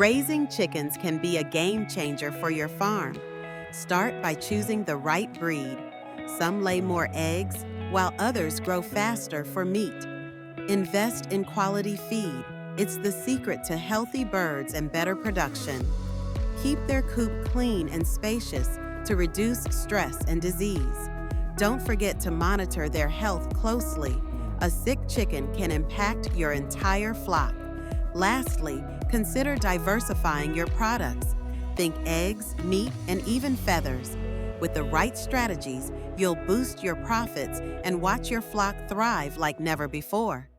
Raising chickens can be a game changer for your farm. Start by choosing the right breed. Some lay more eggs, while others grow faster for meat. Invest in quality feed. It's the secret to healthy birds and better production. Keep their coop clean and spacious to reduce stress and disease. Don't forget to monitor their health closely. A sick chicken can impact your entire flock. Lastly, consider diversifying your products. Think eggs, meat, and even feathers. With the right strategies, you'll boost your profits and watch your flock thrive like never before.